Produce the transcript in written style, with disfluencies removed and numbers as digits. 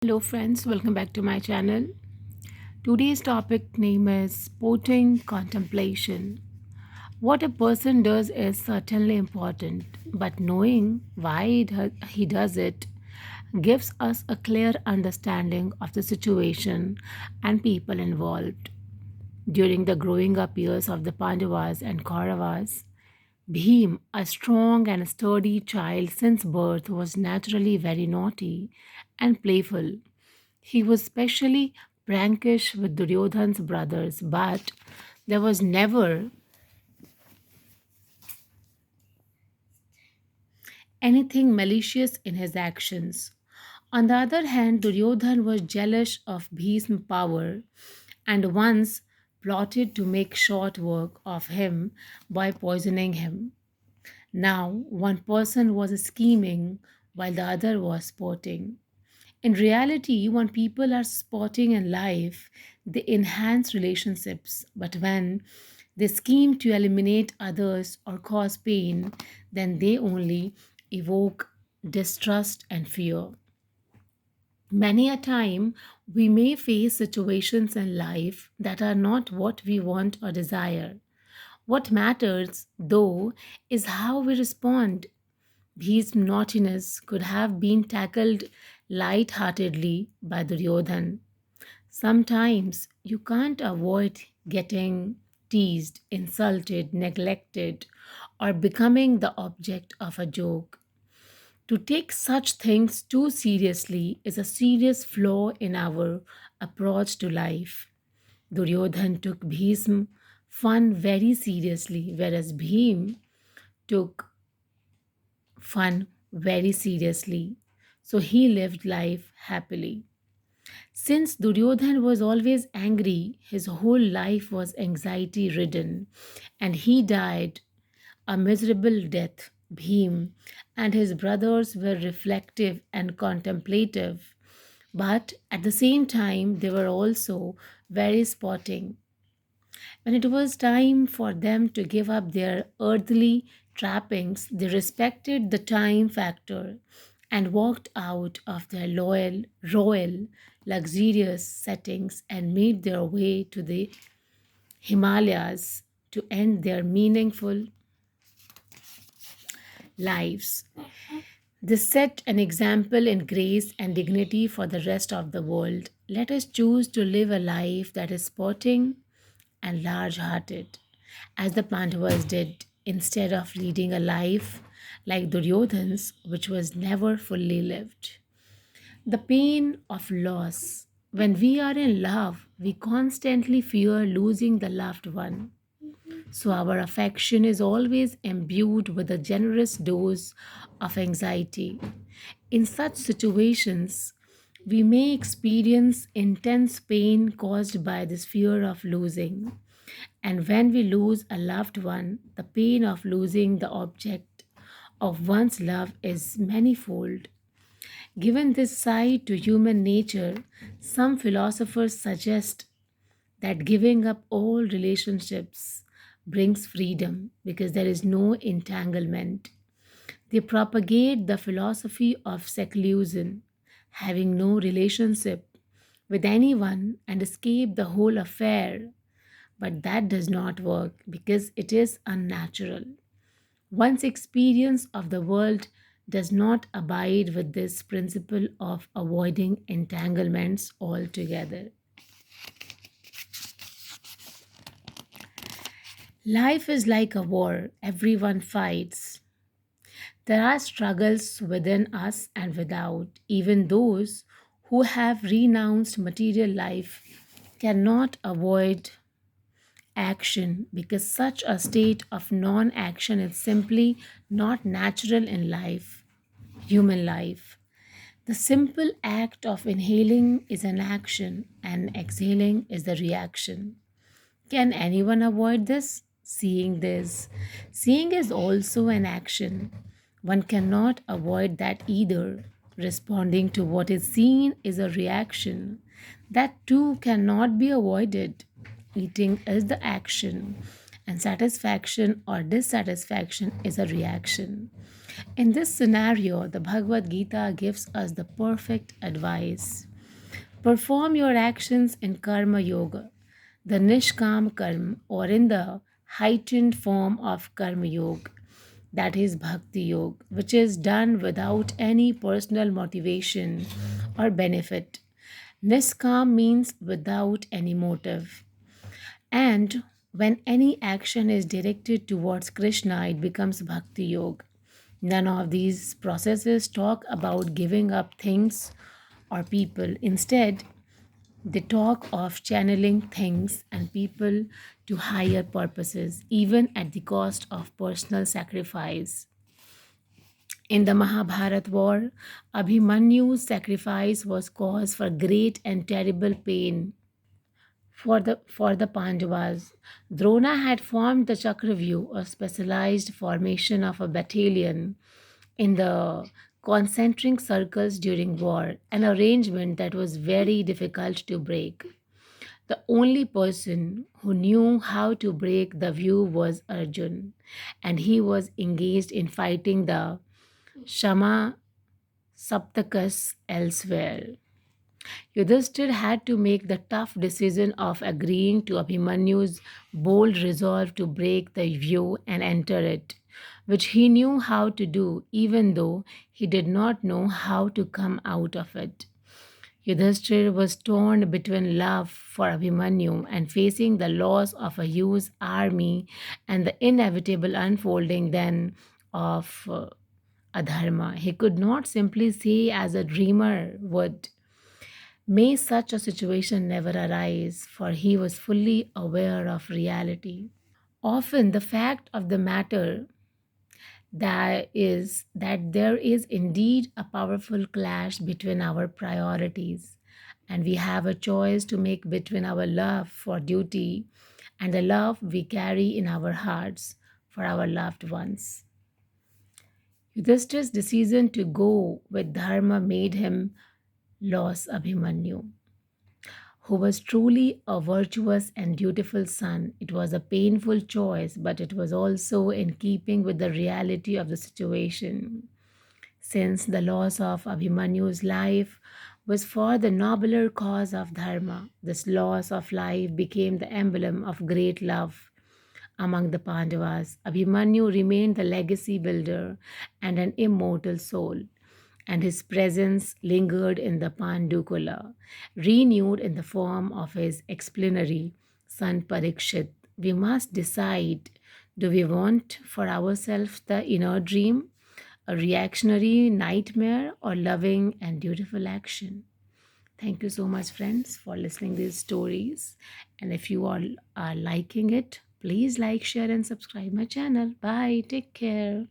Hello friends, welcome back to my channel. Today's topic name is Sporting Contemplation. What a person does is certainly important, but knowing why he does it gives us a clear understanding of the situation and people involved. During the growing up years of the Pandavas and Kauravas, Bhim, a strong and sturdy child since birth, was naturally very naughty and playful. He was specially prankish with Duryodhan's brothers, but there was never anything malicious in his actions. On the other hand, Duryodhan was jealous of Bhisma's power and once plotted to make short work of him by poisoning him. Now, one person was scheming while the other was sporting. In reality, when people are sporting in life, they enhance relationships. But when they scheme to eliminate others or cause pain, then they only evoke distrust and fear. Many a time, we may face situations in life that are not what we want or desire. What matters, though, is how we respond. His naughtiness could have been tackled light-heartedly by Duryodhan. Sometimes you can't avoid getting teased, insulted, neglected, or becoming the object of a joke. To take such things too seriously is a serious flaw in our approach to life. Duryodhan took Bhism fun very seriously, whereas Bhim took fun very seriously. So he lived life happily. Since Duryodhan was always angry, his whole life was anxiety ridden, and he died a miserable death. Bhim and his brothers were reflective and contemplative, but at the same time, they were also very sporting. When it was time for them to give up their earthly trappings, they respected the time factor and walked out of their loyal, royal, luxurious settings and made their way to the Himalayas to end their meaningful lives. This set an example in grace and dignity for the rest of the world. Let us choose to live a life that is sporting and large hearted, as the Pandavas did, instead of leading a life like Duryodhan's, which was never fully lived. The pain of loss. When we are in love, we constantly fear losing the loved one. So our affection is always imbued with a generous dose of anxiety. In such situations, we may experience intense pain caused by this fear of losing. And when we lose a loved one, the pain of losing the object of one's love is manifold. Given this side to human nature, some philosophers suggest that giving up all relationships brings freedom because there is no entanglement. They propagate the philosophy of seclusion, having no relationship with anyone and escape the whole affair. But that does not work because it is unnatural. One's experience of the world does not abide with this principle of avoiding entanglements altogether. Life is like a war, everyone fights. There are struggles within us and without. Even those who have renounced material life cannot avoid action because such a state of non action is simply not natural in life, human life. The simple act of inhaling is an action and exhaling is the reaction. Can anyone avoid this? Seeing this. Seeing is also an action. One cannot avoid that either. Responding to what is seen is a reaction. That too cannot be avoided. Eating is the action, and satisfaction or dissatisfaction is a reaction. In this scenario, the Bhagavad Gita gives us the perfect advice. Perform your actions in Karma Yoga, the Nishkam Karma, or in the heightened form of Karma Yoga, that is Bhakti Yoga, which is done without any personal motivation or benefit. Niskam means without any motive. And when any action is directed towards Krishna, it becomes Bhakti Yoga. None of these processes talk about giving up things or people. Instead, they talk of channeling things and people to higher purposes, even at the cost of personal sacrifice. In the Mahabharat war, Abhimanyu's sacrifice was cause for great and terrible pain for the Pandavas. Drona had formed the Chakravyuh, a specialized formation of a battalion in the concentric circles during war, an arrangement that was very difficult to break. The only person who knew how to break the view was Arjun, and he was engaged in fighting the Shama Saptakas elsewhere. Yudhishthir had to make the tough decision of agreeing to Abhimanyu's bold resolve to break the view and enter it, which he knew how to do, even though he did not know how to come out of it. Yudhishthir was torn between love for Abhimanyu and facing the loss of a huge army and the inevitable unfolding then of adharma. He could not simply say, as a dreamer would, may such a situation never arise, for he was fully aware of reality. Often, the fact of the matter that there is indeed a powerful clash between our priorities, and we have a choice to make between our love for duty and the love we carry in our hearts for our loved ones. Yudhishthir's decision to go with Dharma made him lose Abhimanyu, who was truly a virtuous and dutiful son. It was a painful choice, but it was also in keeping with the reality of the situation. Since the loss of Abhimanyu's life was for the nobler cause of Dharma, this loss of life became the emblem of great love among the Pandavas. Abhimanyu remained the legacy builder and an immortal soul, and his presence lingered in the Pandukula, renewed in the form of his explanatory son Parikshit. We must decide, do we want for ourselves the inner dream, a reactionary nightmare, or loving and dutiful action? Thank you so much, friends, for listening these stories. And if you all are liking it, please like, share, and subscribe my channel. Bye. Take care.